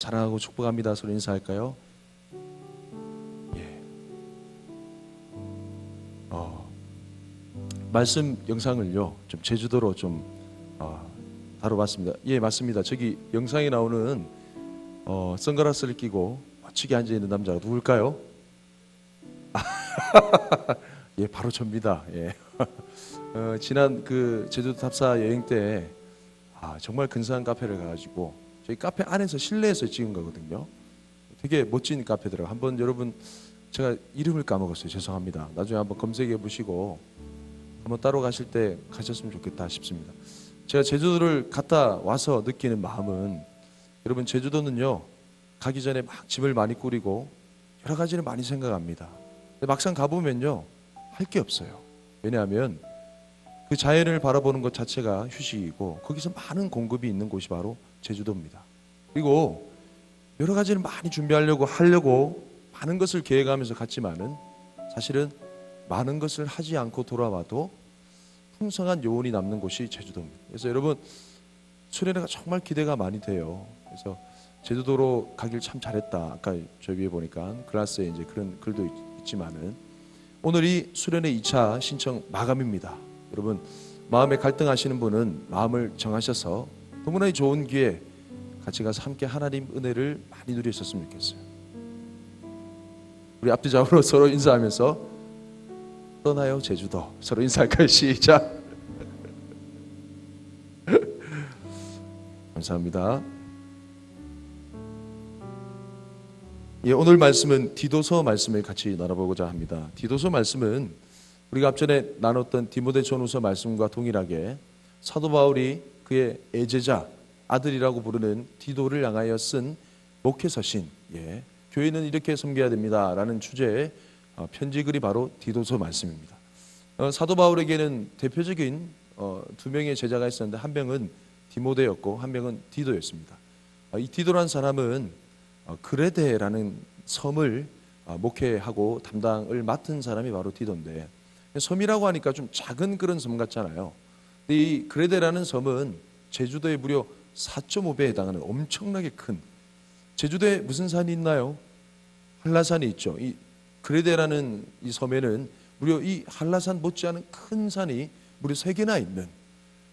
사랑하고 축복합니다. 서로 인사할까요? 예. 말씀 영상을요 좀 제주도로 좀 다뤄봤습니다. 예, 맞습니다. 저기 영상에 나오는 선글라스를 끼고 멋지게 앉아 있는 남자가 누굴까요? 예, 바로 접니다. 예. 지난 그 제주도 탑사 여행 때 정말 근사한 카페를 가가지고 저희 카페 안에서 실내에서 찍은 거거든요. 되게 멋진 카페더라고요. 한번 여러분 제가 이름을 까먹었어요. 죄송합니다. 나중에 한번 검색해 보시고 한번 따로 가실 때 가셨으면 좋겠다 싶습니다. 제가 제주도를 갔다 와서 느끼는 마음은 여러분 제주도는요 가기 전에 막 짐을 많이 꾸리고 여러 가지를 많이 생각합니다. 근데 막상 가보면요 할 게 없어요. 왜냐하면 그 자연을 바라보는 것 자체가 휴식이고 거기서 많은 공급이 있는 곳이 바로 제주도입니다. 그리고 여러 가지를 많이 하려고 많은 것을 계획하면서 갔지만은 사실은 많은 것을 하지 않고 돌아와도 풍성한 요원이 남는 곳이 제주도입니다. 그래서 여러분 수련회가 정말 기대가 많이 돼요. 그래서 제주도로 가길 참 잘했다. 아까 저 위에 보니까 글라스에 이제 그런 글도 있지만은 오늘이 수련회 2차 신청 마감입니다. 여러분 마음에 갈등하시는 분은 마음을 정하셔서 너무나 좋은 기회 같이 가서 함께 하나님 은혜를 많이 누리셨으면 좋겠어요. 우리 앞뒤좌우로 서로 인사하면서 떠나요 제주도. 서로 인사할까요? 시작. 감사합니다. 예, 오늘 말씀은 디도서 말씀을 같이 나눠보고자 합니다. 디도서 말씀은 우리가 앞전에 나눴던 디모데전후서 말씀과 동일하게 사도 바울이 그의 애제자 아들이라고 부르는 디도를 향하여 쓴 목회서신, 예, 교회는 이렇게 섬겨야 됩니다라는 주제의 편지글이 바로 디도서 말씀입니다. 사도 바울에게는 대표적인 두 명의 제자가 있었는데 한 명은 디모데였고 한 명은 디도였습니다. 이 디도라는 사람은 그레데라는 섬을 목회하고 담당을 맡은 사람이 바로 디도인데 섬이라고 하니까 좀 작은 그런 섬 같잖아요. 근데 이 그레데라는 섬은 제주도의 무려 4.5배에 해당하는 엄청나게 큰, 제주도에 무슨 산이 있나요? 한라산이 있죠. 이 그레데라는 이 섬에는 무려 이 한라산 못지않은 큰 산이 무려 3개나 있는,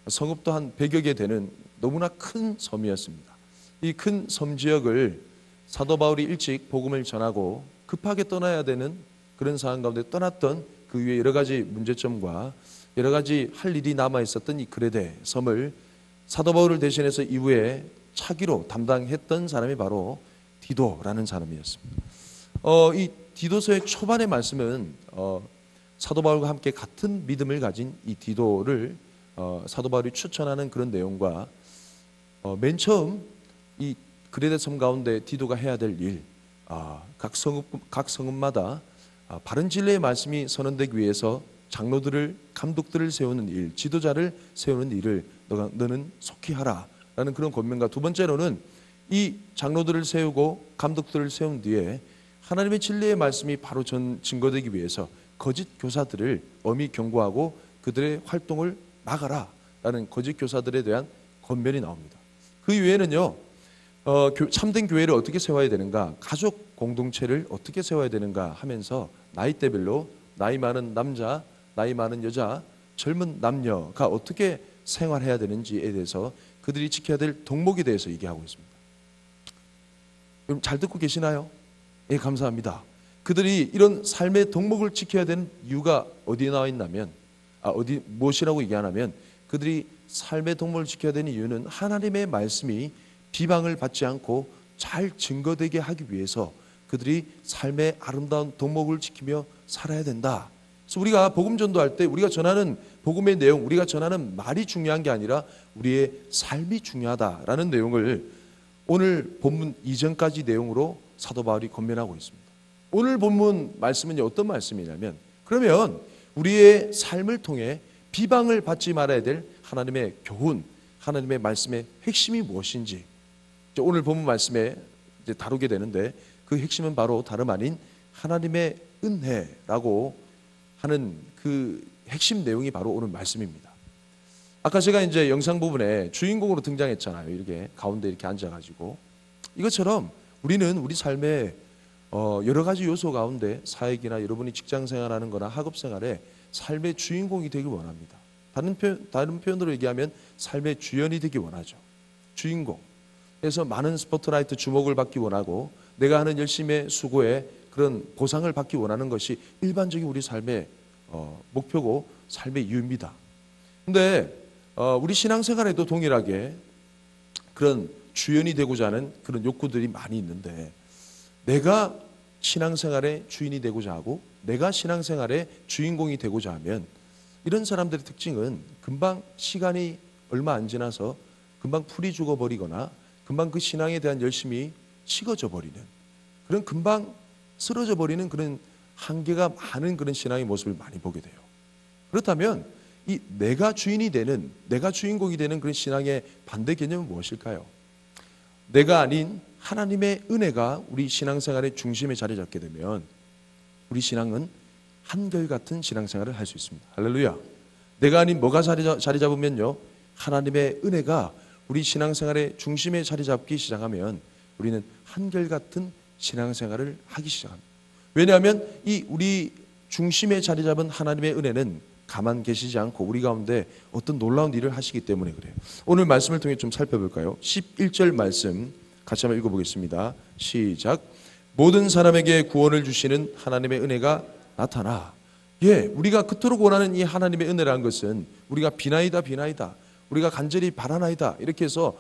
성읍도 한 100여 개 되는 너무나 큰 섬이었습니다. 이 큰 섬 지역을 사도 바울이 일찍 복음을 전하고 급하게 떠나야 되는 그런 상황 가운데 떠났던 그 위에 여러 가지 문제점과 여러 가지 할 일이 남아 있었던 이 그레데 섬을 사도 바울을 대신해서 이후에 차기로 담당했던 사람이 바로 디도라는 사람이었습니다. 이 디도서의 초반의 말씀은 사도 바울과 함께 같은 믿음을 가진 이 디도를 사도 바울이 추천하는 그런 내용과 맨 처음 이 그레데 섬 가운데 디도가 해야 될 일, 각 성읍마다 바른 진리의 말씀이 선언되기 위해서 장로들을, 감독들을 세우는 일, 지도자를 세우는 일을 너는 속히 하라라는 그런 권면과, 두 번째로는 이 장로들을 세우고 감독들을 세운 뒤에 하나님의 진리의 말씀이 바로 증거되기 위해서 거짓 교사들을 엄히 경고하고 그들의 활동을 막아라라는 거짓 교사들에 대한 권면이 나옵니다. 그 이외에는요, 참된 교회를 어떻게 세워야 되는가, 가족 공동체를 어떻게 세워야 되는가 하면서 나이대별로 나이 많은 남자, 나이 많은 여자, 젊은 남녀가 어떻게 생활해야 되는지에 대해서 그들이 지켜야 될 덕목에 대해서 얘기하고 있습니다. 여러분 잘 듣고 계시나요? 예, 감사합니다. 그들이 이런 삶의 덕목을 지켜야 되는 이유가 어디에 나와 있냐면, 무엇이라고 얘기하냐면, 그들이 삶의 덕목을 지켜야 되는 이유는 하나님의 말씀이 비방을 받지 않고 잘 증거되게 하기 위해서 그들이 삶의 아름다운 덕목을 지키며 살아야 된다. 그래서 우리가 복음 전도할 때 우리가 전하는 복음의 내용, 우리가 전하는 말이 중요한 게 아니라 우리의 삶이 중요하다라는 내용을 오늘 본문 이전까지 내용으로 사도 바울이 권면하고 있습니다. 오늘 본문 말씀은 어떤 말씀이냐면, 그러면 우리의 삶을 통해 비방을 받지 말아야 될 하나님의 교훈, 하나님의 말씀의 핵심이 무엇인지 오늘 본문 말씀에 이제 다루게 되는데, 그 핵심은 바로 다름 아닌 하나님의 은혜라고 하는 그 핵심 내용이 바로 오늘 말씀입니다. 아까 제가 이제 영상 부분에 주인공으로 등장했잖아요. 이렇게 가운데 이렇게 앉아가지고 이것처럼 우리는 우리 삶에 여러 가지 요소 가운데 사역이나 여러분이 직장 생활하는 거나 학업 생활에 삶의 주인공이 되길 원합니다. 다른 표현으로 얘기하면 삶의 주연이 되기 원하죠. 주인공. 그래서 많은 스포트라이트 주목을 받기 원하고 내가 하는 열심의 수고에 그런 보상을 받기 원하는 것이 일반적인 우리 삶의 목표고 삶의 이유입니다. 근데 우리 신앙생활에도 동일하게 그런 주연이 되고자 하는 그런 욕구들이 많이 있는데 내가 신앙생활의 주인이 되고자 하고 내가 신앙생활의 주인공이 되고자 하면 이런 사람들의 특징은 금방 시간이 얼마 안 지나서 금방 풀이 죽어버리거나 금방 그 신앙에 대한 열심이 식어져 버리는 그런 금방 쓰러져 버리는 그런 한계가 많은 그런 신앙의 모습을 많이 보게 돼요. 그렇다면 이 내가 주인이 되는 내가 주인공이 되는 그런 신앙의 반대 개념은 무엇일까요? 내가 아닌 하나님의 은혜가 우리 신앙생활의 중심에 자리 잡게 되면 우리 신앙은 한결같은 신앙생활을 할 수 있습니다. 할렐루야. 내가 아닌 뭐가 자리 잡으면요, 하나님의 은혜가 우리 신앙생활의 중심에 자리 잡기 시작하면 우리는 한결같은 신앙생활을 하기 시작합니다. 왜냐하면 이 우리 중심에 자리 잡은 하나님의 은혜는 가만 계시지 않고 우리 가운데 어떤 놀라운 일을 하시기 때문에 그래요. 오늘 말씀을 통해 좀 살펴볼까요? 11절 말씀 같이 한번 읽어보겠습니다. 시작. 모든 사람에게 구원을 주시는 하나님의 은혜가 나타나. 우리가 그토록 원하는 이 하나님의 은혜라는 것은 우리가 비나이다 우리가 간절히 바라나이다 이렇게 해서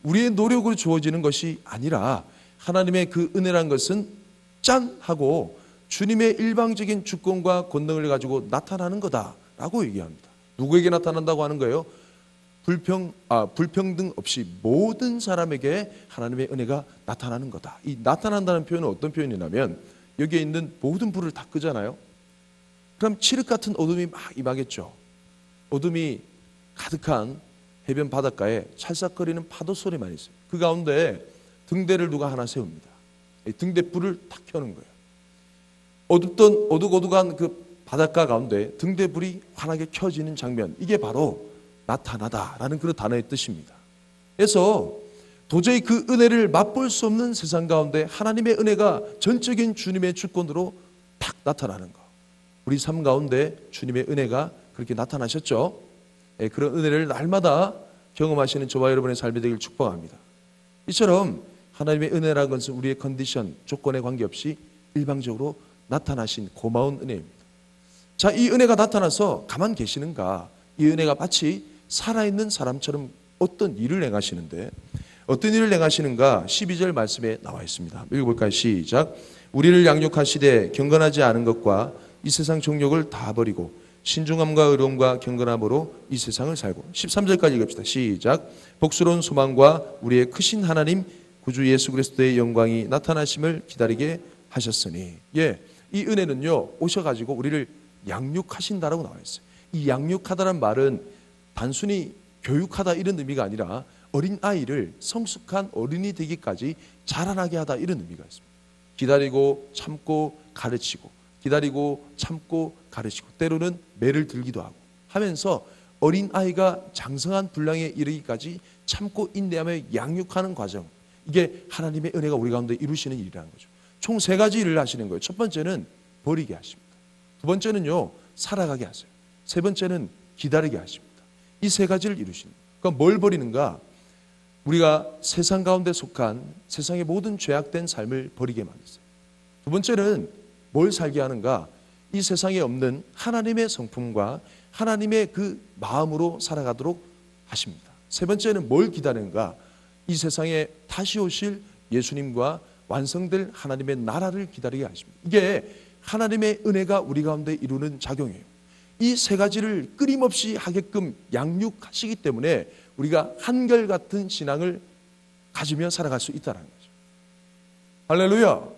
우리의 노력으로 주어지는 것이 아니라 하나님의 그 은혜라는 것은 짠 하고 주님의 일방적인 주권과 권능을 가지고 나타나는 거다라고 얘기합니다. 누구에게 나타난다고 하는 거예요? 불평등 없이 모든 사람에게 하나님의 은혜가 나타나는 거다. 이 나타난다는 표현은 어떤 표현이냐면 여기에 있는 모든 불을 다 끄잖아요. 그럼 칠흑 같은 어둠이 막 임하겠죠. 어둠이 가득한 해변 바닷가에 찰싹거리는 파도 소리만 있어요. 그 가운데 등대를 누가 하나 세웁니다. 등대불을 탁 켜는 거예요. 어둑어둑한 그 바닷가 가운데 등대불이 환하게 켜지는 장면, 이게 바로 나타나다라는 그런 단어의 뜻입니다. 그래서 도저히 그 은혜를 맛볼 수 없는 세상 가운데 하나님의 은혜가 전적인 주님의 주권으로 탁 나타나는 것. 우리 삶 가운데 주님의 은혜가 그렇게 나타나셨죠. 그런 은혜를 날마다 경험하시는 저와 여러분의 삶이 되길 축복합니다. 이처럼 하나님의 은혜라는 것은 우리의 컨디션, 조건에 관계없이 일방적으로 나타나신 고마운 은혜입니다. 자, 이 은혜가 나타나서 가만 계시는가? 이 은혜가 마치 살아있는 사람처럼 어떤 일을 행하시는데 어떤 일을 행하시는가? 12절 말씀에 나와 있습니다. 읽어볼까요? 시작. 우리를 양육하시되 경건하지 않은 것과 이 세상 종욕을 다 버리고 신중함과 의로움과 경건함으로 이 세상을 살고. 13절까지 읽읍시다. 시작. 복스러운 소망과 우리의 크신 하나님 구주 예수 그리스도의 영광이 나타나심을 기다리게 하셨으니. 이 은혜는요, 오셔가지고 우리를 양육하신다라고 나와 있어요. 이 양육하다란 말은 단순히 교육하다 이런 의미가 아니라 어린 아이를 성숙한 어른이 되기까지 자라나게 하다 이런 의미가 있습니다. 기다리고 참고 가르치고, 기다리고 참고 가르치고, 때로는 매를 들기도 하고 하면서 어린 아이가 장성한 분량에 이르기까지 참고 인내하며 양육하는 과정, 이게 하나님의 은혜가 우리 가운데 이루시는 일이라는 거죠. 총 3가지 일을 하시는 거예요. 첫 번째는 버리게 하십니다. 두 번째는요, 살아가게 하세요. 세 번째는 기다리게 하십니다. 이 3가지를 이루십니다. 그러니까 뭘 버리는가? 우리가 세상 가운데 속한 세상의 모든 죄악된 삶을 버리게 만드세요. 두 번째는 뭘 살게 하는가? 이 세상에 없는 하나님의 성품과 하나님의 그 마음으로 살아가도록 하십니다. 세 번째는 뭘 기다리는가? 이 세상에 다시 오실 예수님과 완성될 하나님의 나라를 기다리게 하십니다. 이게 하나님의 은혜가 우리 가운데 이루는 작용이에요. 이 3가지를 끊임없이 하게끔 양육하시기 때문에 우리가 한결같은 신앙을 가지며 살아갈 수 있다는 거죠. 할렐루야.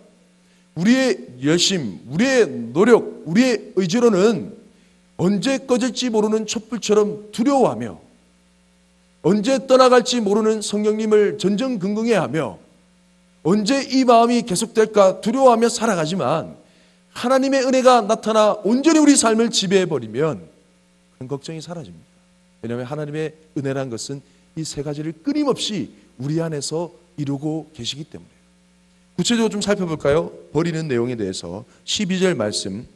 우리의 열심, 우리의 노력, 우리의 의지로는 언제 꺼질지 모르는 촛불처럼 두려워하며 언제 떠나갈지 모르는 성령님을 전전긍긍해하며 언제 이 마음이 계속될까 두려워하며 살아가지만 하나님의 은혜가 나타나 온전히 우리 삶을 지배해버리면 그런 걱정이 사라집니다. 왜냐하면 하나님의 은혜란 것은 이 3가지를 끊임없이 우리 안에서 이루고 계시기 때문에. 구체적으로 좀 살펴볼까요? 버리는 내용에 대해서 12절 말씀,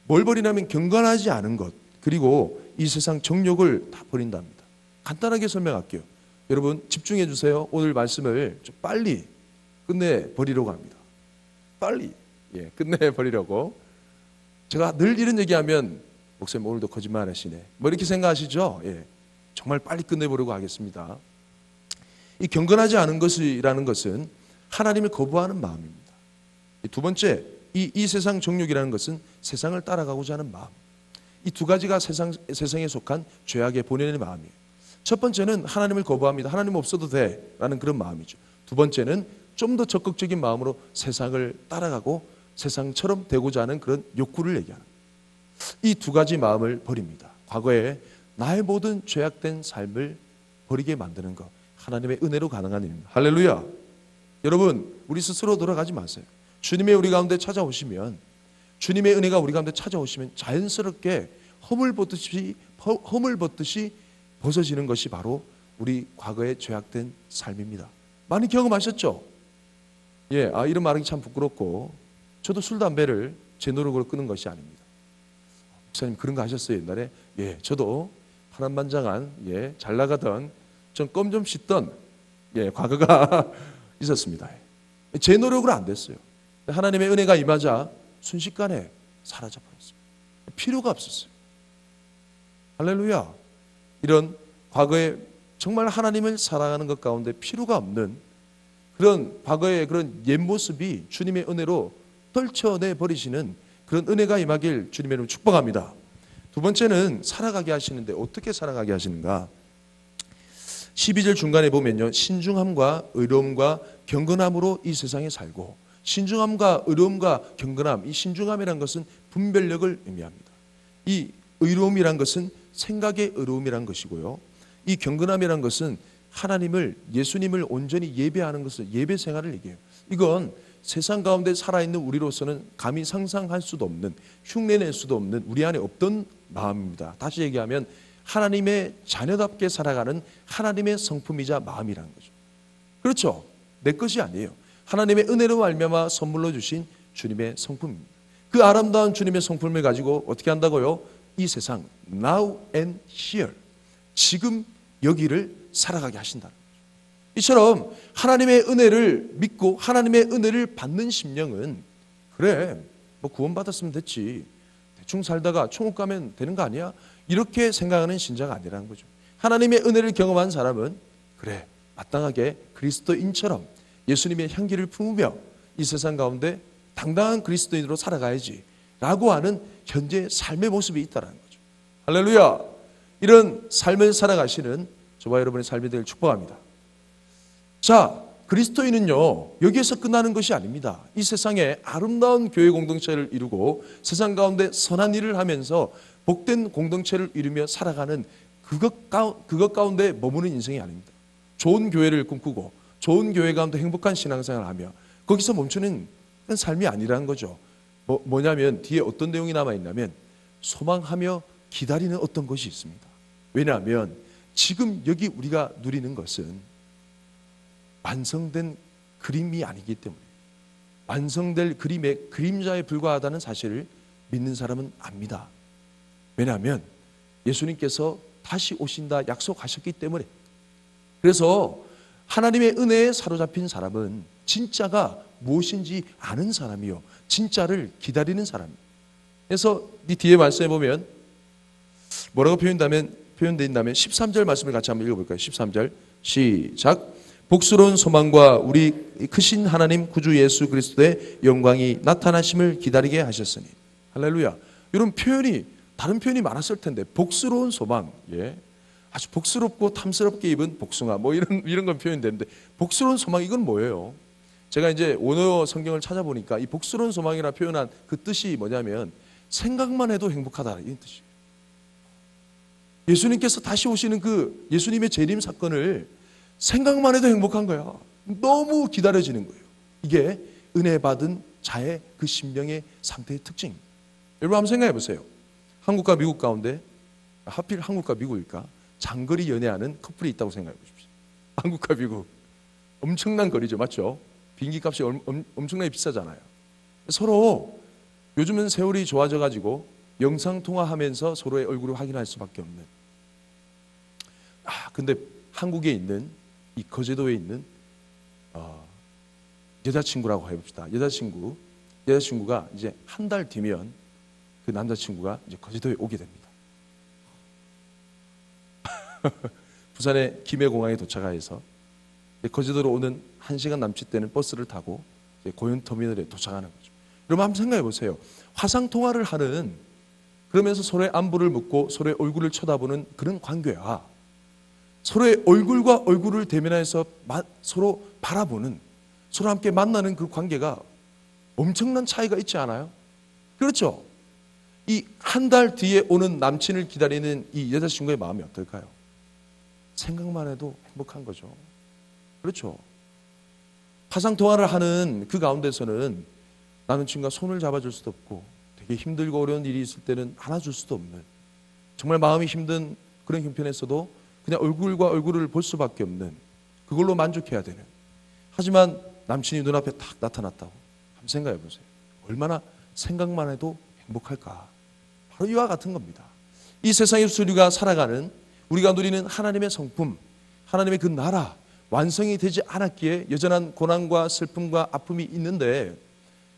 뭘 버리냐면 경건하지 않은 것, 그리고 이 세상 정욕을 다 버린답니다. 간단하게 설명할게요. 여러분 집중해 주세요. 오늘 말씀을 좀 빨리 끝내버리려고 합니다. 빨리 끝내버리려고. 제가 늘 이런 얘기하면 목사님 오늘도 거짓말 하시네 뭐 이렇게 생각하시죠? 정말 빨리 끝내보려고 하겠습니다. 이 경건하지 않은 것이라는 것은 하나님을 거부하는 마음입니다. 두 번째, 이 세상 정욕이라는 것은 세상을 따라가고자 하는 마음. 이 두 가지가 세상에 속한 죄악의 본연의 마음이에요. 첫 번째는 하나님을 거부합니다. 하나님 없어도 돼 라는 그런 마음이죠. 두 번째는 좀 더 적극적인 마음으로 세상을 따라가고 세상처럼 되고자 하는 그런 욕구를 얘기하는 거예요. 이 두 가지 마음을 버립니다. 과거에 나의 모든 죄악된 삶을 버리게 만드는 것, 하나님의 은혜로 가능한 일입니다. 할렐루야. 여러분 우리 스스로 돌아가지 마세요. 주님의 우리 가운데 찾아오시면, 주님의 은혜가 우리 가운데 찾아오시면 자연스럽게 허물 벗듯이 벗어지는 것이 바로 우리 과거의 죄악된 삶입니다. 많이 경험하셨죠? 이런 말하기 참 부끄럽고, 저도 술 담배를 제 노력으로 끊은 것이 아닙니다. 목사님 그런 거 하셨어요 옛날에? 저도 파란만장한 잘 나가던 좀 껌 좀 씻던 과거가 있었습니다. 제 노력으로 안 됐어요. 하나님의 은혜가 임하자 순식간에 사라져 버렸습니다. 필요가 없었어요. 할렐루야. 이런 과거에 정말 하나님을 사랑하는 것 가운데 필요가 없는 그런 과거의 그런 옛 모습이 주님의 은혜로 떨쳐내 버리시는 그런 은혜가 임하길 주님의 이름으로 축복합니다. 두 번째는 살아가게 하시는데 어떻게 살아가게 하시는가? 12절 중간에 보면요, 신중함과 의로움과 경건함으로 이 세상에 살고, 신중함과 의로움과 경건함, 이 신중함이란 것은 분별력을 의미합니다. 이 의로움이란 것은 생각의 의로움이란 것이고요, 이 경건함이란 것은 하나님을, 예수님을 온전히 예배하는 것을, 예배 생활을 얘기해요. 이건 세상 가운데 살아있는 우리로서는 감히 상상할 수도 없는, 흉내낼 수도 없는, 우리 안에 없던 마음입니다. 다시 얘기하면 하나님의 자녀답게 살아가는 하나님의 성품이자 마음이라는 거죠. 그렇죠? 내 것이 아니에요. 하나님의 은혜로 말미암아 선물로 주신 주님의 성품입니다. 그 아름다운 주님의 성품을 가지고 어떻게 한다고요? 이 세상, now and here, 지금 여기를 살아가게 하신다는 거죠. 이처럼 하나님의 은혜를 믿고 하나님의 은혜를 받는 심령은, 그래 뭐 구원받았으면 됐지, 대충 살다가 천국 가면 되는 거 아니야? 이렇게 생각하는 신자가 아니라는 거죠. 하나님의 은혜를 경험한 사람은 그래 마땅하게 그리스도인처럼 예수님의 향기를 품으며 이 세상 가운데 당당한 그리스도인으로 살아가야지 라고 하는 현재 삶의 모습이 있다는 거죠. 할렐루야. 이런 삶을 살아가시는 저와 여러분의 삶이 되길 축복합니다. 자, 그리스도인은요 여기에서 끝나는 것이 아닙니다. 이 세상에 아름다운 교회 공동체를 이루고 세상 가운데 선한 일을 하면서 복된 공동체를 이루며 살아가는 그것 가운데 머무는 인생이 아닙니다. 좋은 교회를 꿈꾸고 좋은 교회 가운데 행복한 신앙생활을 하며 거기서 멈추는 삶이 아니라는 거죠. 뭐냐면 뒤에 어떤 내용이 남아있냐면 소망하며 기다리는 어떤 것이 있습니다. 왜냐하면 지금 여기 우리가 누리는 것은 완성된 그림이 아니기 때문에, 완성될 그림의 그림자에 불과하다는 사실을 믿는 사람은 압니다. 왜냐하면 예수님께서 다시 오신다 약속하셨기 때문에. 그래서 하나님의 은혜에 사로잡힌 사람은 진짜가 무엇인지 아는 사람이요, 진짜를 기다리는 사람이에요. 그래서 이 뒤에 말씀해 보면 뭐라고 표현되어 있다면 13절 말씀을 같이 한번 읽어볼까요? 13절 시작. 복스러운 소망과 우리 크신 하나님 구주 예수 그리스도의 영광이 나타나심을 기다리게 하셨으니. 할렐루야. 이런 표현이, 다른 표현이 많았을 텐데 복스러운 소망, 아주 복스럽고 탐스럽게 입은 복숭아 뭐 이런 건 표현되는데 복스러운 소망, 이건 뭐예요? 제가 이제 원어 성경을 찾아보니까 이 복스러운 소망이라 표현한 그 뜻이 뭐냐면 생각만 해도 행복하다, 이런 뜻이에요. 예수님께서 다시 오시는 그 예수님의 재림 사건을 생각만 해도 행복한 거야. 너무 기다려지는 거예요. 이게 은혜 받은 자의 그 심령의 상태의 특징입니다. 여러분 한번 생각해 보세요. 한국과 미국 가운데, 하필 한국과 미국일까? 장거리 연애하는 커플이 있다고 생각해 보십시오. 한국과 미국. 엄청난 거리죠. 맞죠? 비행기 값이 엄청나게 비싸잖아요. 서로 요즘은 세월이 좋아져 가지고 영상통화하면서 서로의 얼굴을 확인할 수밖에 없는. 근데 한국에 있는 이 거제도에 있는 여자친구라고 해봅시다. 여자친구가 이제 한 달 뒤면 그 남자친구가 이제 거제도에 오게 됩니다. 부산의 김해공항에 도착해서 거제도로 오는 1시간 남짓 되는 버스를 타고 고현터미널에 도착하는 거죠. 여러분 한번 생각해 보세요. 화상 통화를 하는, 그러면서 서로의 안부를 묻고 서로의 얼굴을 쳐다보는 그런 관계야. 서로의 얼굴과 얼굴을 대면해서 서로 바라보는, 서로 함께 만나는 그 관계가 엄청난 차이가 있지 않아요? 그렇죠? 이 한 달 뒤에 오는 남친을 기다리는 이 여자친구의 마음이 어떨까요? 생각만 해도 행복한 거죠. 그렇죠? 화상통화를 하는 그 가운데서는 남친과 손을 잡아줄 수도 없고, 되게 힘들고 어려운 일이 있을 때는 안아줄 수도 없는, 정말 마음이 힘든 그런 형편에서도 그냥 얼굴과 얼굴을 볼 수밖에 없는, 그걸로 만족해야 되는. 하지만 남친이 눈앞에 딱 나타났다고 한번 생각해 보세요. 얼마나 생각만 해도 행복할까. 바로 이와 같은 겁니다. 이 세상에서 우리가 살아가는, 우리가 누리는 하나님의 성품, 하나님의 그 나라, 완성이 되지 않았기에 여전한 고난과 슬픔과 아픔이 있는데,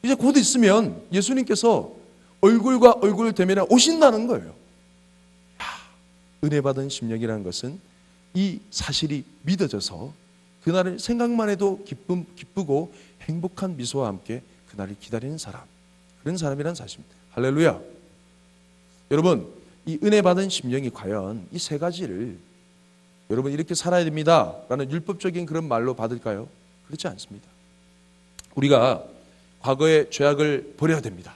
이제 곧 있으면 예수님께서 얼굴과 얼굴을 대면해 오신다는 거예요. 은혜 받은 심령이라는 것은 이 사실이 믿어져서 그날을 생각만 해도 기쁘고 행복한 미소와 함께 그날을 기다리는 사람, 그런 사람이라는 사실입니다. 할렐루야. 여러분, 이 은혜 받은 심령이 과연 이 세 가지를 여러분 이렇게 살아야 됩니다 라는 율법적인 그런 말로 받을까요? 그렇지 않습니다. 우리가 과거의 죄악을 버려야 됩니다.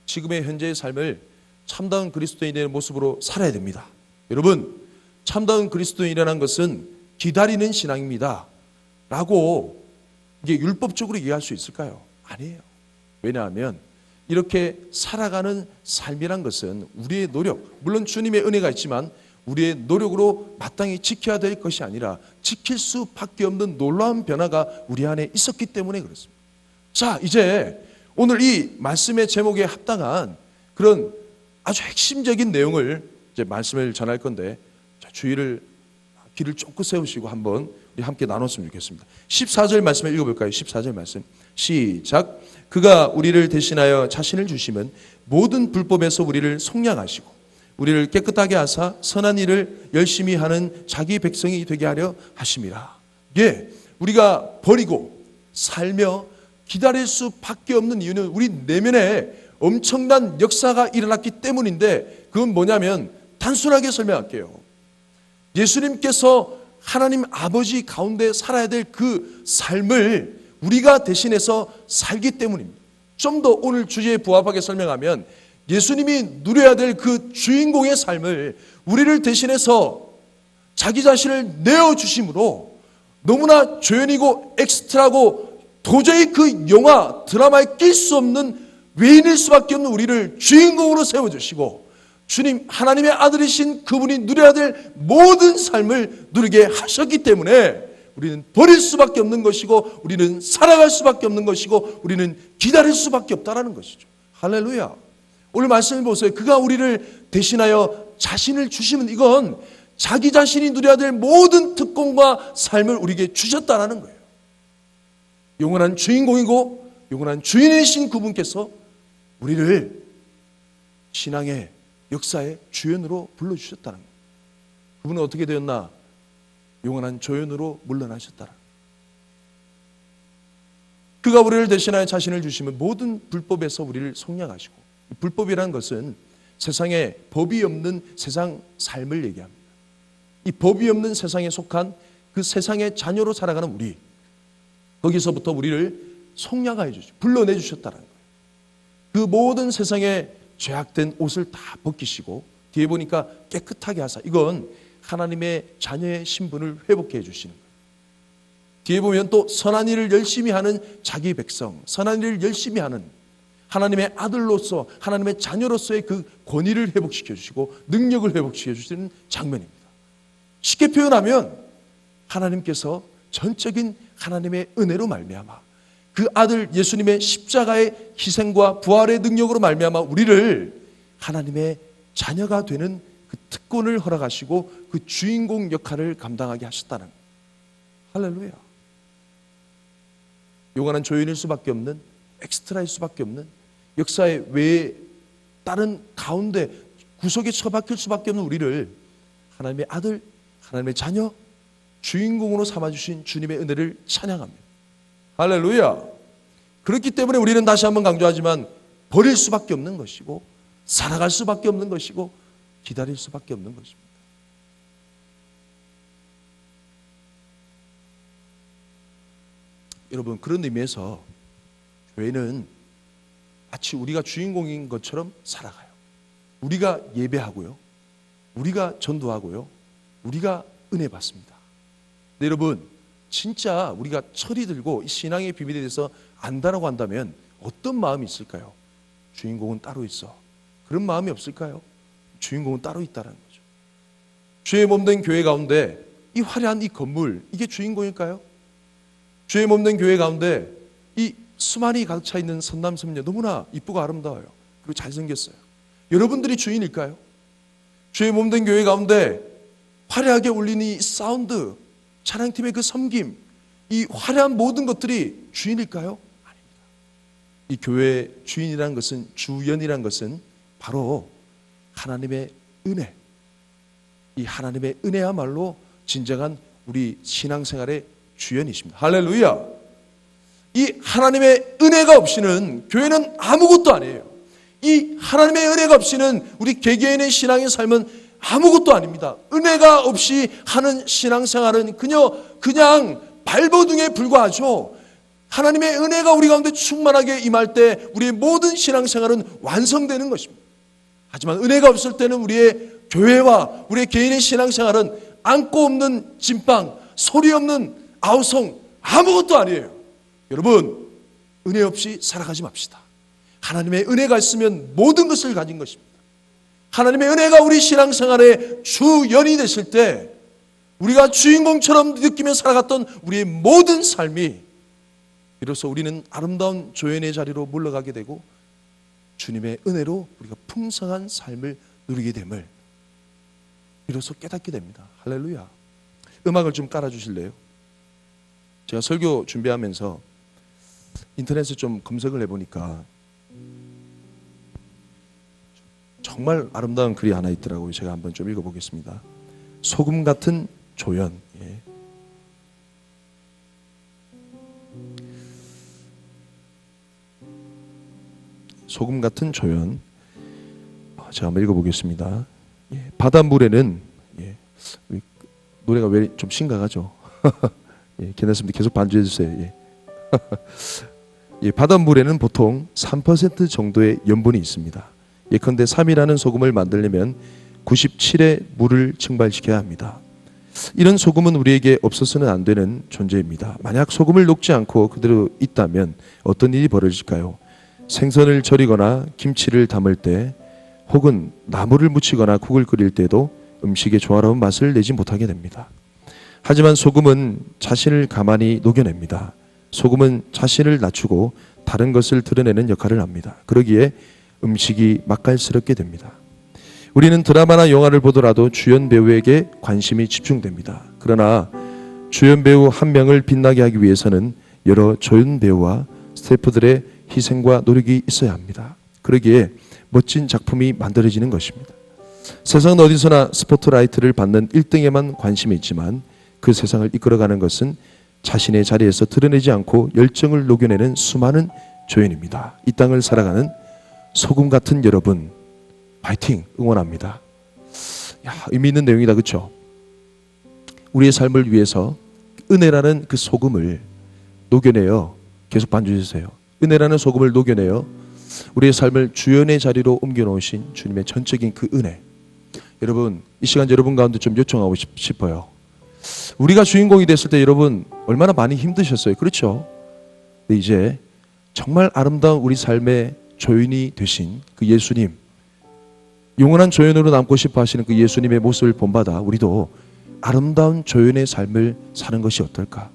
지금의 현재의 삶을 참다운 그리스도인의 모습으로 살아야 됩니다. 여러분, 참다운 그리스도인이라는 것은 기다리는 신앙입니다 라고 이게 율법적으로 이해할 수 있을까요? 아니에요. 왜냐하면 이렇게 살아가는 삶이란 것은 우리의 노력, 물론 주님의 은혜가 있지만 우리의 노력으로 마땅히 지켜야 될 것이 아니라 지킬 수밖에 없는 놀라운 변화가 우리 안에 있었기 때문에 그렇습니다. 자, 이제 오늘 이 말씀의 제목에 합당한 그런 아주 핵심적인 내용을 이제 말씀을 전할 건데, 자, 주의를, 귀를 쫑긋 세우시고 한번 우리 함께 나눴으면 좋겠습니다. 14절 말씀을 읽어볼까요? 14절 말씀 시작. 그가 우리를 대신하여 자신을 주심은 모든 불법에서 우리를 속량하시고 우리를 깨끗하게 하사 선한 일을 열심히 하는 자기 백성이 되게 하려 하심이라. 예, 우리가 버리고 살며 기다릴 수밖에 없는 이유는 우리 내면에 엄청난 역사가 일어났기 때문인데, 그건 뭐냐면 단순하게 설명할게요. 예수님께서 하나님 아버지 가운데 살아야 될 그 삶을 우리가 대신해서 살기 때문입니다. 좀 더 오늘 주제에 부합하게 설명하면 예수님이 누려야 될 그 주인공의 삶을 우리를 대신해서 자기 자신을 내어주심으로 너무나 조연이고 엑스트라고 도저히 그 영화, 드라마에 낄 수 없는 외인일 수밖에 없는 우리를 주인공으로 세워주시고, 주님 하나님의 아들이신 그분이 누려야 될 모든 삶을 누리게 하셨기 때문에 우리는 버릴 수밖에 없는 것이고, 우리는 살아갈 수밖에 없는 것이고, 우리는 기다릴 수밖에 없다라는 것이죠. 할렐루야. 오늘 말씀을 보세요. 그가 우리를 대신하여 자신을 주시면 이건 자기 자신이 누려야 될 모든 특권과 삶을 우리에게 주셨다라는 거예요. 영원한 주인공이고 영원한 주인이신 그분께서 우리를 신앙의 역사의 주연으로 불러주셨다는 거예요. 그분은 어떻게 되었나? 영원한 조연으로 물러나셨다라. 그가 우리를 대신하여 자신을 주시면 모든 불법에서 우리를 속량하시고, 불법이라는 것은 세상에 법이 없는 세상 삶을 얘기합니다. 이 법이 없는 세상에 속한 그 세상의 자녀로 살아가는 우리, 거기서부터 우리를 속량하여 주시고 불러내 주셨다는 거예요. 그 모든 세상에 죄악된 옷을 다 벗기시고 뒤에 보니까 깨끗하게 하사, 이건 하나님의 자녀의 신분을 회복해 주시는 거예요. 뒤에 보면 또 선한 일을 열심히 하는 자기 백성, 선한 일을 열심히 하는 하나님의 아들로서, 하나님의 자녀로서의 그 권위를 회복시켜 주시고 능력을 회복시켜 주시는 장면입니다. 쉽게 표현하면 하나님께서 전적인 하나님의 은혜로 말미암아 그 아들 예수님의 십자가의 희생과 부활의 능력으로 말미암아 우리를 하나님의 자녀가 되는 그 특권을 허락하시고 그 주인공 역할을 감당하게 하셨다는 거예요. 할렐루야. 요한한 조연일 수밖에 없는, 엑스트라일 수밖에 없는, 역사의 외에 다른 가운데 구석에 처박힐 수밖에 없는 우리를 하나님의 아들, 하나님의 자녀, 주인공으로 삼아주신 주님의 은혜를 찬양합니다. 할렐루야. 그렇기 때문에 우리는 다시 한번 강조하지만 버릴 수밖에 없는 것이고 살아갈 수밖에 없는 것이고 기다릴 수밖에 없는 것입니다. 여러분, 그런 의미에서 교회는 마치 우리가 주인공인 것처럼 살아가요. 우리가 예배하고요, 우리가 전도하고요, 우리가 은혜 받습니다. 근데 여러분, 진짜 우리가 철이 들고 이 신앙의 비밀에 대해서 안다라고 한다면 어떤 마음이 있을까요? 주인공은 따로 있어. 그런 마음이 없을까요? 주인공은 따로 있다는 거죠. 주의 몸된 교회 가운데 이 화려한 이 건물, 이게 주인공일까요? 주의 몸된 교회 가운데 이 수많이 가득 차 있는 선남 선녀 너무나 이쁘고 아름다워요. 그리고 잘생겼어요. 여러분들이 주인일까요? 주의 몸된 교회 가운데 화려하게 울리는 이 사운드, 찬양팀의 그 섬김, 이 화려한 모든 것들이 주인일까요? 아닙니다. 이 교회의 주인이라는 것은, 주연이라는 것은 바로 하나님의 은혜, 이 하나님의 은혜야말로 진정한 우리 신앙생활의 주연이십니다. 할렐루야. 이 하나님의 은혜가 없이는 교회는 아무것도 아니에요. 이 하나님의 은혜가 없이는 우리 개개인의 신앙의 삶은 아무것도 아닙니다. 은혜가 없이 하는 신앙생활은 그냥 발버둥에 불과하죠. 하나님의 은혜가 우리 가운데 충만하게 임할 때 우리의 모든 신앙생활은 완성되는 것입니다. 하지만 은혜가 없을 때는 우리의 교회와 우리의 개인의 신앙생활은 안고 없는 찐빵, 소리 없는 아우성, 아무것도 아니에요. 여러분, 은혜 없이 살아가지 맙시다. 하나님의 은혜가 있으면 모든 것을 가진 것입니다. 하나님의 은혜가 우리 신앙생활의 주연이 되실 때 우리가 주인공처럼 느끼며 살아갔던 우리의 모든 삶이 비로소 우리는 아름다운 조연의 자리로 물러가게 되고 주님의 은혜로 우리가 풍성한 삶을 누리게 됨을 비로소 깨닫게 됩니다. 할렐루야. 음악을 좀 깔아주실래요? 제가 설교 준비하면서 인터넷에 좀 검색을 해보니까 정말 아름다운 글이 하나 있더라고요. 제가 한번 좀 읽어보겠습니다. 소금 같은 조연. 예. 소금 같은 조연. 제가 한번 읽어보겠습니다. 예. 바닷물에는, 예. 노래가 왜 좀 심각하죠? 예, 괜찮습니다. 계속 반주해 주세요. 예. 예, 바닷물에는 보통 3% 정도의 염분이 있습니다. 예컨대 3이라는 소금을 만들려면 97의 물을 증발시켜야 합니다. 이런 소금은 우리에게 없어서는 안 되는 존재입니다. 만약 소금을 녹지 않고 그대로 있다면 어떤 일이 벌어질까요? 생선을 절이거나 김치를 담을 때 혹은 나물을 무치거나 국을 끓일 때도 음식의 조화로운 맛을 내지 못하게 됩니다. 하지만 소금은 자신을 가만히 녹여냅니다. 소금은 자신을 낮추고 다른 것을 드러내는 역할을 합니다. 그러기에 음식이 맛깔스럽게 됩니다. 우리는 드라마나 영화를 보더라도 주연 배우에게 관심이 집중됩니다. 그러나 주연 배우 한 명을 빛나게 하기 위해서는 여러 조연 배우와 스태프들의 희생과 노력이 있어야 합니다. 그러기에 멋진 작품이 만들어지는 것입니다. 세상 어디서나 스포트라이트를 받는 1등에만 관심이 있지만 그 세상을 이끌어가는 것은 자신의 자리에서 드러내지 않고 열정을 녹여내는 수많은 조연입니다. 이 땅을 살아가는 소금 같은 여러분, 파이팅! 응원합니다. 의미 있는 내용이다, 그렇죠? 우리의 삶을 위해서 은혜라는 그 소금을 녹여내어, 계속 반주해 주세요. 은혜라는 소금을 녹여내어 우리의 삶을 주연의 자리로 옮겨놓으신 주님의 전적인 그 은혜, 여러분, 이 시간 여러분 가운데 좀 요청하고 싶어요. 우리가 주인공이 됐을 때 여러분 얼마나 많이 힘드셨어요, 그렇죠? 근데 이제 정말 아름다운 우리 삶의 조연이 되신 그 예수님, 영원한 조연으로 남고 싶어 하시는 그 예수님의 모습을 본받아 우리도 아름다운 조연의 삶을 사는 것이 어떨까?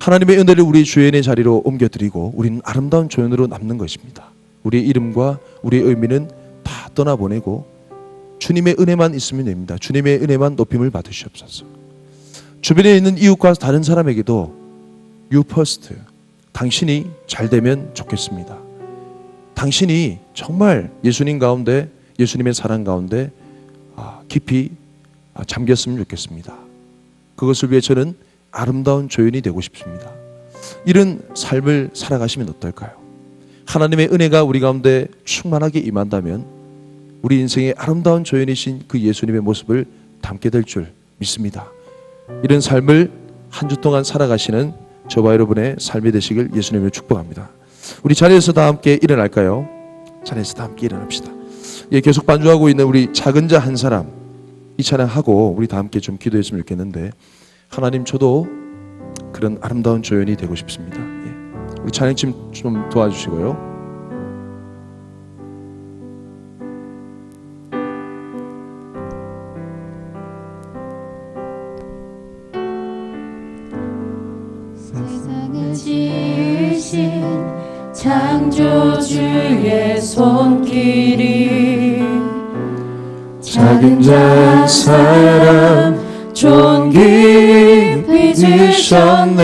하나님의 은혜를 우리 주연의 자리로 옮겨드리고 우리는 아름다운 조연으로 남는 것입니다. 우리의 이름과 우리의 의미는 다 떠나보내고 주님의 은혜만 있으면 됩니다. 주님의 은혜만 높임을 받으시옵소서. 주변에 있는 이웃과 다른 사람에게도 You first, 당신이 잘 되면 좋겠습니다. 당신이 정말 예수님 가운데, 예수님의 사랑 가운데 깊이 잠겼으면 좋겠습니다. 그것을 위해 저는 아름다운 조연이 되고 싶습니다. 이런 삶을 살아가시면 어떨까요? 하나님의 은혜가 우리 가운데 충만하게 임한다면 우리 인생의 아름다운 조연이신 그 예수님의 모습을 담게 될 줄 믿습니다. 이런 삶을 한 주 동안 살아가시는 저와 여러분의 삶이 되시길 예수님을 축복합니다. 우리 자리에서 다 함께 일어날까요? 자리에서 다 함께 일어납시다. 계속 반주하고 있는 우리 작은 자 한 사람, 이 찬양하고 우리 다 함께 좀 기도했으면 좋겠는데, 하나님 저도 그런 아름다운 조연이 되고 싶습니다. 우리 찬양팀 좀 도와주시고요. 세상을 지으신 창조주의 손길이 작은 자 한 사람 존귀 빚으셨네.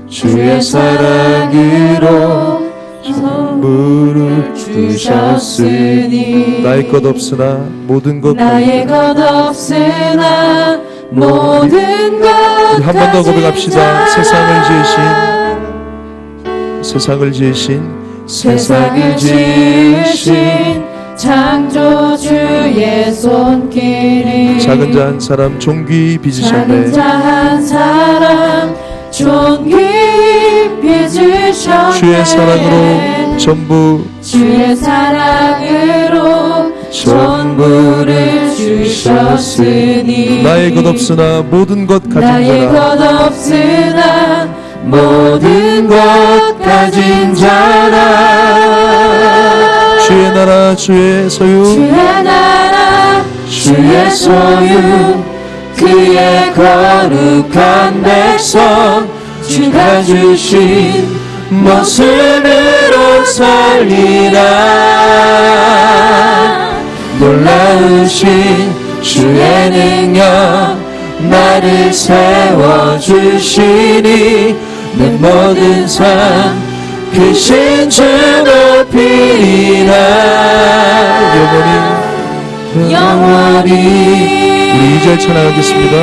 주의 사랑으로 선물을 주셨으니 나의 것 없으나 모든 것 나의 것 없으나 모든 것 한 번 더 고백합시다. 세상을 지으신 창조주의 손길이 작은 자 한 사람 존귀 빚으셨네. 작은 자 한 사람 존귀 빚으셨네. 주의 사랑으로 전부를 주셨으니 나의 것 없으나 모든 것 가진 나의 것 없으나 모든 것 가진 자라. 주의 나라 주의 소유 주의 나라 주의 소유 그의 거룩한 백성 주가 주신 모습으로 살리라. 놀라우신 주의 능력 나를 세워주시니 내 모든 삶 크신 주 높이리라. 영원히 우리 2절 찬양하겠습니다.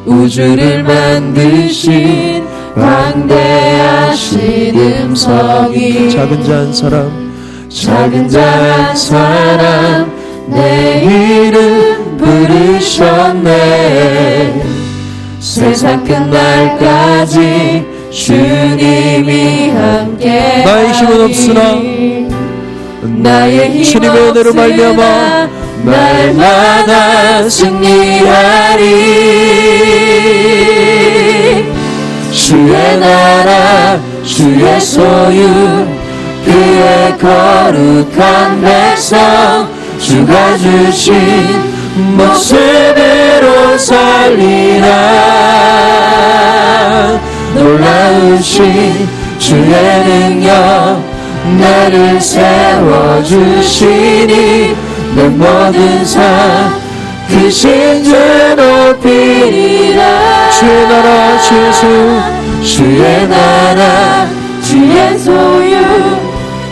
우주를 만드신 광대하신 음성이 작은 자 한 사람 내 이름 부르셨네. 세상 끝날까지 주님이 함께 나의 힘은 없으나 주님의 은혜로 말미암아 날마다 승리하리. 주의 나라 주의 소유 그의 거룩한 백성 주가 주신 모습으로 살리라. 놀라우신 주의 능력 나를 세워주시니 내 모든 삶 크신 주 높이리라. 주의 나라 주의 소유 주의 나라 주의 소유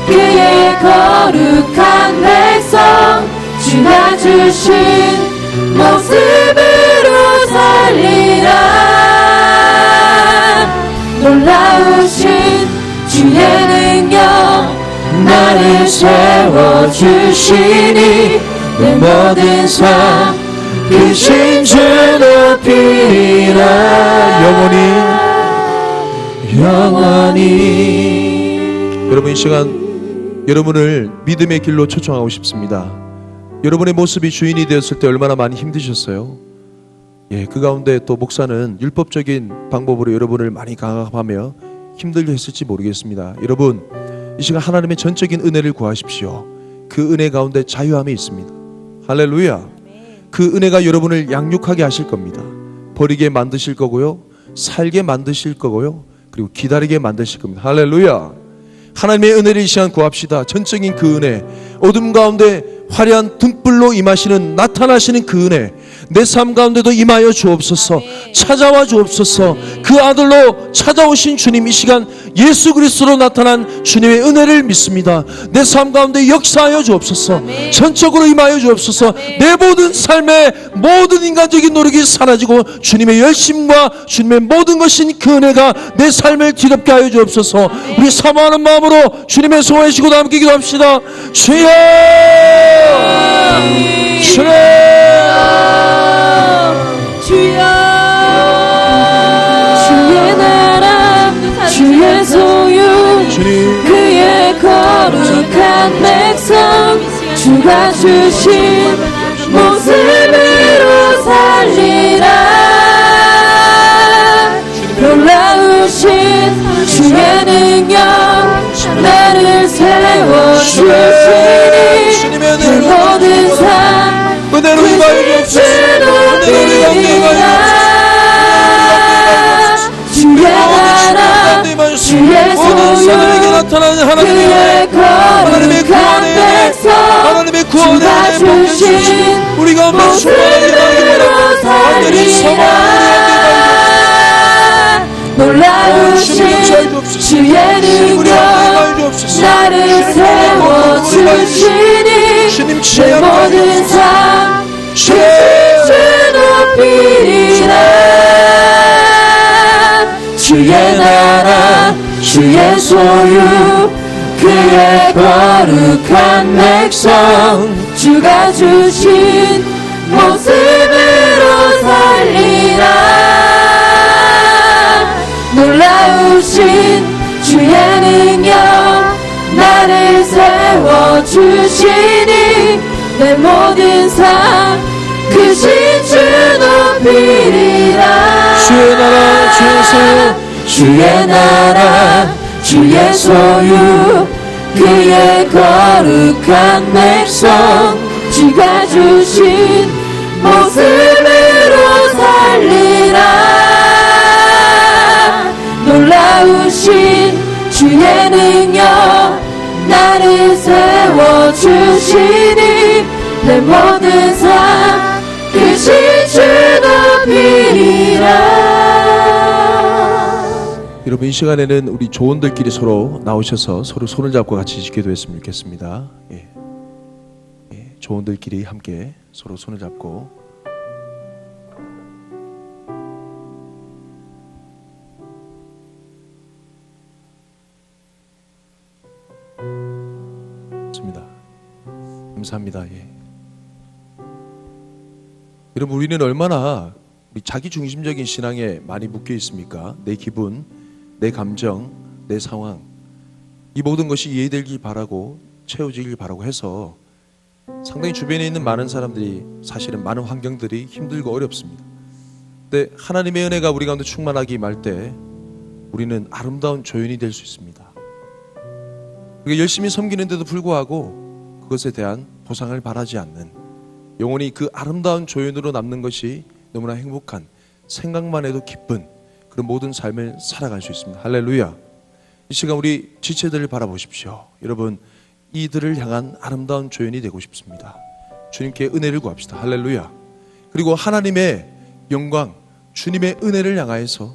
그의 거룩한 백성 주가 주신 모습으로 살리라. 놀라우신 주의 능력 나를 세워주시니 내 모든 삶 크신 주 높이리라. 영원히. 여러분 이 시간 여러분을 믿음의 길로 초청하고 싶습니다. 여러분의 모습이 주인이 되었을 때 얼마나 많이 힘드셨어요? 그 가운데 또 목사는 율법적인 방법으로 여러분을 많이 강압하며 힘들게 했을지 모르겠습니다. 여러분 이 시간 하나님의 전적인 은혜를 구하십시오. 그 은혜 가운데 자유함이 있습니다. 할렐루야. 그 은혜가 여러분을 양육하게 하실 겁니다. 버리게 만드실 거고요, 살게 만드실 거고요, 그리고 기다리게 만드실 겁니다. 할렐루야. 하나님의 은혜를 이 시간 구합시다. 전적인 그 은혜, 어둠 가운데 화려한 등불로 임하시는, 나타나시는 그 은혜 내 삶 가운데도 임하여 주옵소서. 찾아와 주옵소서. 그 아들로 찾아오신 주님, 이 시간 예수 그리스도로 나타난 주님의 은혜를 믿습니다. 내 삶 가운데 역사하여 주옵소서. 전적으로 임하여 주옵소서. 내 모든 삶의 모든 인간적인 노력이 사라지고 주님의 열심과 주님의 모든 것인 그 은혜가 내 삶을 뒤덮게 하여 주옵소서. 우리 사모하는 마음으로 주님의 손에 쥐고 함께 기도합시다. 주여, 주여, 주여, 주의 나라 주의 소유 주님, 그의 거룩한 백성 주가 주신 모습으로 살리라. 놀라우신 주의 능력 나를 세워주시니 그 모든 삶 은혜로 임하여 주옵소서. 은혜로 임하여 주의 나라 주의 소유 나타나는 그의 거룩한 백성 하나님의 구원의 주가 주신 우리가 모습으로 살리라. 놀라우신 주의 능력 나를 세워주시니 내 모든 삶 주 높이리라. 주의 나라 주의 소유 그의 거룩한 백성 주가 주신 모습으로 살리라. 놀라우신 주의 능력 나를 세워주시니 내 모든 삶 크신 주 높이리라. 주의 나라 주의 소유 주의 나라 주의 소유 그의 거룩한 백성 주가 주신 모습으로 살리라. 놀라우신 주의 능력 나를 세워주시니 내 모든 삶 크신 주 높이리라. 여러분, 이 시간에는 우리 조원들끼리 서로 나오셔서 서로 손을 잡고 같이 기도했으면 좋겠습니다. 조원들끼리 함께 서로 손을 잡고 좋습니다. 감사합니다. 여러분, 우리는 얼마나 자기 중심적인 신앙에 많이 묶여 있습니까? 내 기분, 내 감정, 내 상황, 이 모든 것이 이해되길 바라고 채워지길 바라고 해서 상당히 주변에 있는 많은 사람들이, 사실은 많은 환경들이 힘들고 어렵습니다. 근데 하나님의 은혜가 우리 가운데 충만하게 임할 때 우리는 아름다운 조연이 될 수 있습니다. 우리가 열심히 섬기는데도 불구하고 그것에 대한 보상을 바라지 않는, 영원히 그 아름다운 조연으로 남는 것이 너무나 행복한, 생각만 해도 기쁜 그런 모든 삶을 살아갈 수 있습니다. 할렐루야. 이 시간 우리 지체들을 바라보십시오. 여러분, 이들을 향한 아름다운 조연이 되고 싶습니다. 주님께 은혜를 구합시다. 할렐루야. 그리고 하나님의 영광, 주님의 은혜를 향하여서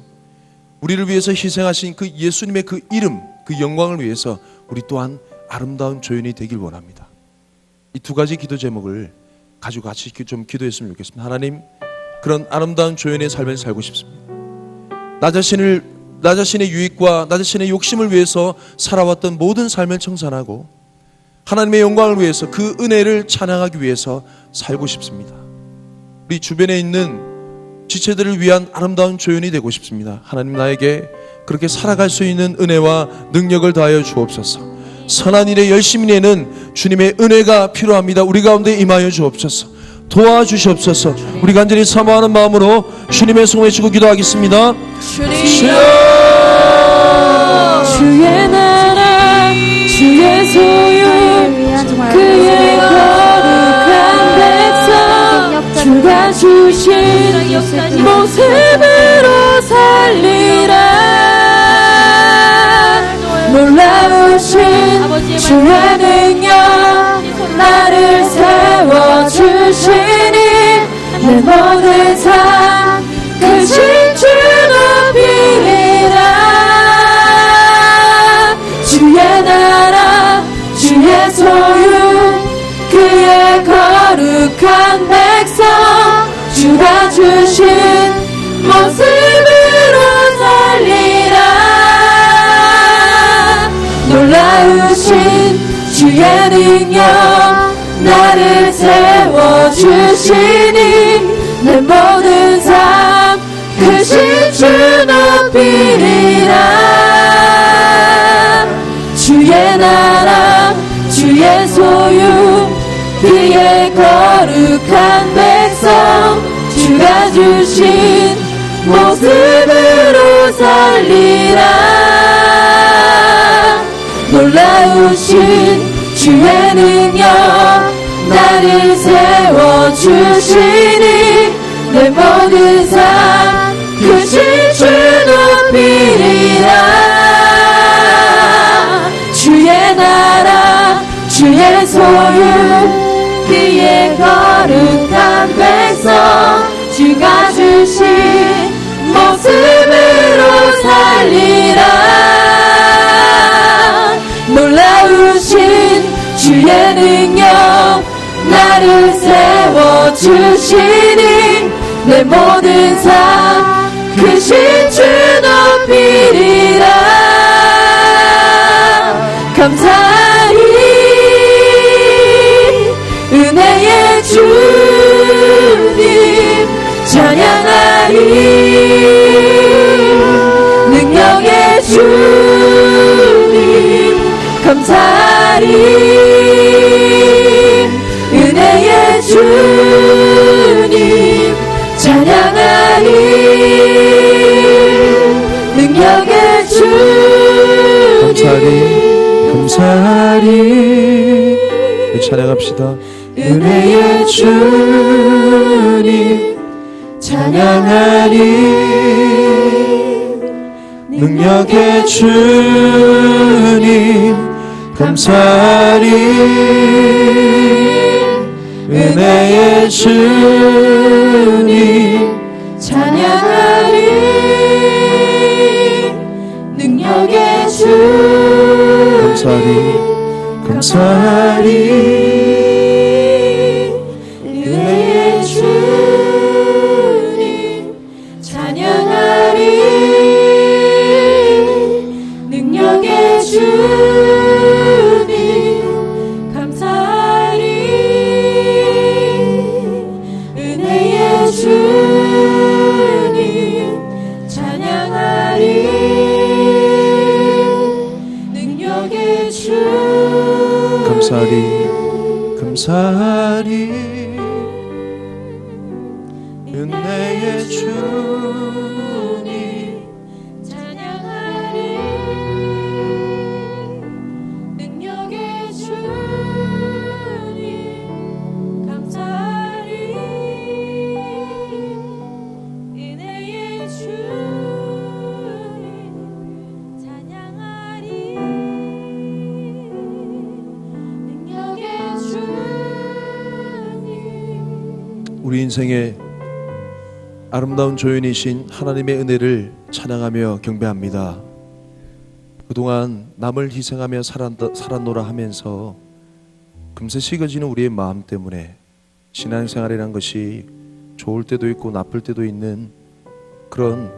우리를 위해서 희생하신 그 예수님의 그 이름, 그 영광을 위해서 우리 또한 아름다운 조연이 되길 원합니다. 이 두 가지 기도 제목을 가지고 같이 좀 기도했으면 좋겠습니다. 하나님, 그런 아름다운 조연의 삶을 살고 싶습니다. 나 자신의 유익과 나 자신의 욕심을 위해서 살아왔던 모든 삶을 청산하고 하나님의 영광을 위해서, 그 은혜를 찬양하기 위해서 살고 싶습니다. 우리 주변에 있는 지체들을 위한 아름다운 조연이 되고 싶습니다. 하나님, 나에게 그렇게 살아갈 수 있는 은혜와 능력을 다하여 주옵소서. 선한 일에 열심히 내는 주님의 은혜가 필요합니다. 우리 가운데 임하여 주옵소서. 도와주시옵소서. 우리 간절히 사모하는 마음으로 주님의 손에 쥐고 기도하겠습니다. 주여, 주의 나라 주의 소유 그의 거룩한 백성 주가 주신 모습으로 살리라. 놀라우신 주의 능력 나를 세워주시니 내 모든 삶 크신 주 높이리라. 주의 나라 주의 소유 그의 거룩한 백성 주가 주신 모습으로 살리라. 놀라우신 주의 능력 나를 세워주시니 내 모든 삶 크신 주 높이리라. 주의 나라 주의 소유 그의 거룩한 백성 주가 주신 모습으로 살리라. 놀라우신 주의 능력 나를 세워주시니 내 모든 삶 크신 주 높이리라. 주의 나라 주의 소유 그의 거룩한 백성 주가 주신 모습으로 살리라. 놀라우신 주의 능력 나를 세워주시니 내 모든 삶 크신 주 높이리라. 감사히 은혜의 주님 찬양하리. 능력의 주님 감사하리. 은혜의 주님 찬양하리. 능력의 주님 감사하리. 찬양합시다. 은혜의 주님 찬양하리. 능력의 주님 감사하리. 은혜의 주님 찬양하리. 능력의 주님 감사하리. 은혜의 주님 찬양하리. 능력의 주님 감사하리. 은혜의 주님 찬양하리. 능력의 주님 감사하리. 은혜의 주님 찬양하리. 능력의 주님 감사하리. 은혜의 주님 찬양하리. 능력의 주님. 우리 인생의 아름다운 조연이신 하나님의 은혜를 찬양하며 경배합니다. 그동안 남을 희생하며 살았노라 하면서 금세 식어지는 우리의 마음 때문에 신앙생활이란 것이 좋을 때도 있고 나쁠 때도 있는 그런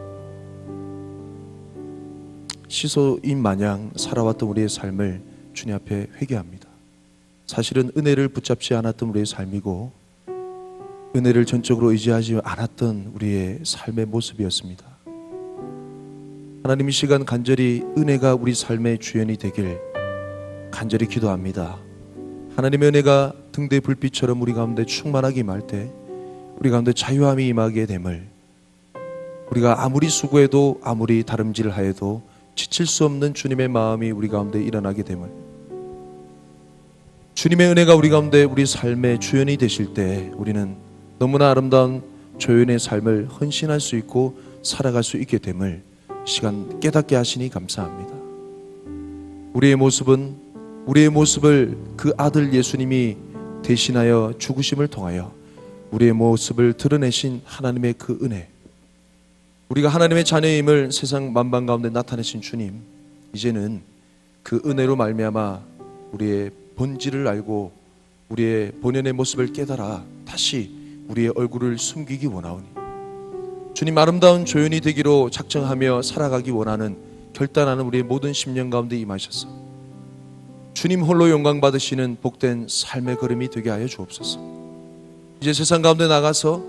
시소인 마냥 살아왔던 우리의 삶을 주님 앞에 회개합니다. 사실은 은혜를 붙잡지 않았던 우리의 삶이고 은혜를 전적으로 의지하지 않았던 우리의 삶의 모습이었습니다. 하나님 이 시간 간절히 은혜가 우리 삶의 주연이 되길 간절히 기도합니다. 하나님의 은혜가 등대 불빛처럼 우리 가운데 충만하게 임할 때 우리 가운데 자유함이 임하게 됨을, 우리가 아무리 수고해도 아무리 다름질하여도 지칠 수 없는 주님의 마음이 우리 가운데 일어나게 됨을, 주님의 은혜가 우리 가운데 우리 삶의 주연이 되실 때 우리는 너무나 아름다운 조연의 삶을 헌신할 수 있고 살아갈 수 있게 됨을 시간 깨닫게 하시니 감사합니다. 우리의 모습을 그 아들 예수님이 대신하여 죽으심을 통하여 우리의 모습을 드러내신 하나님의 그 은혜, 우리가 하나님의 자녀임을 세상 만방 가운데 나타내신 주님, 이제는 그 은혜로 말미암아 우리의 본질을 알고 우리의 본연의 모습을 깨달아 다시 우리의 얼굴을 숨기기 원하오니 주님, 아름다운 조연이 되기로 작정하며 살아가기 원하는 결단하는 우리의 모든 심령 가운데 임하셔서 주님 홀로 영광 받으시는 복된 삶의 걸음이 되게 하여 주옵소서. 이제 세상 가운데 나가서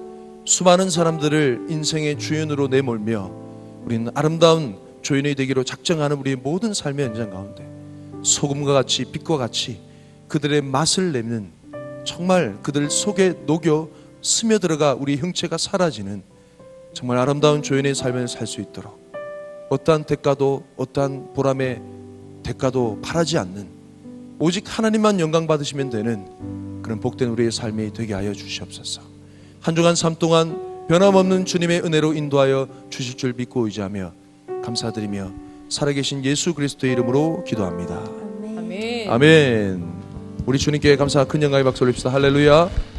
수많은 사람들을 인생의 주연으로 내몰며 우리는 아름다운 조연이 되기로 작정하는 우리의 모든 삶의 현장 가운데 소금과 같이 빛과 같이 그들의 맛을 내는, 정말 그들 속에 녹여 스며들어가 우리 형체가 사라지는 정말 아름다운 조연의 삶을 살 수 있도록 어떠한 대가도, 어떠한 보람의 대가도 바라지 않는, 오직 하나님만 영광 받으시면 되는 그런 복된 우리의 삶이 되게 하여 주시옵소서. 한 주간 삶 동안 변함없는 주님의 은혜로 인도하여 주실 줄 믿고 의지하며 감사드리며 살아계신 예수 그리스도의 이름으로 기도합니다. 아멘. 아멘. 우리 주님께 감사 큰 영광의 박수 올립시다. 할렐루야.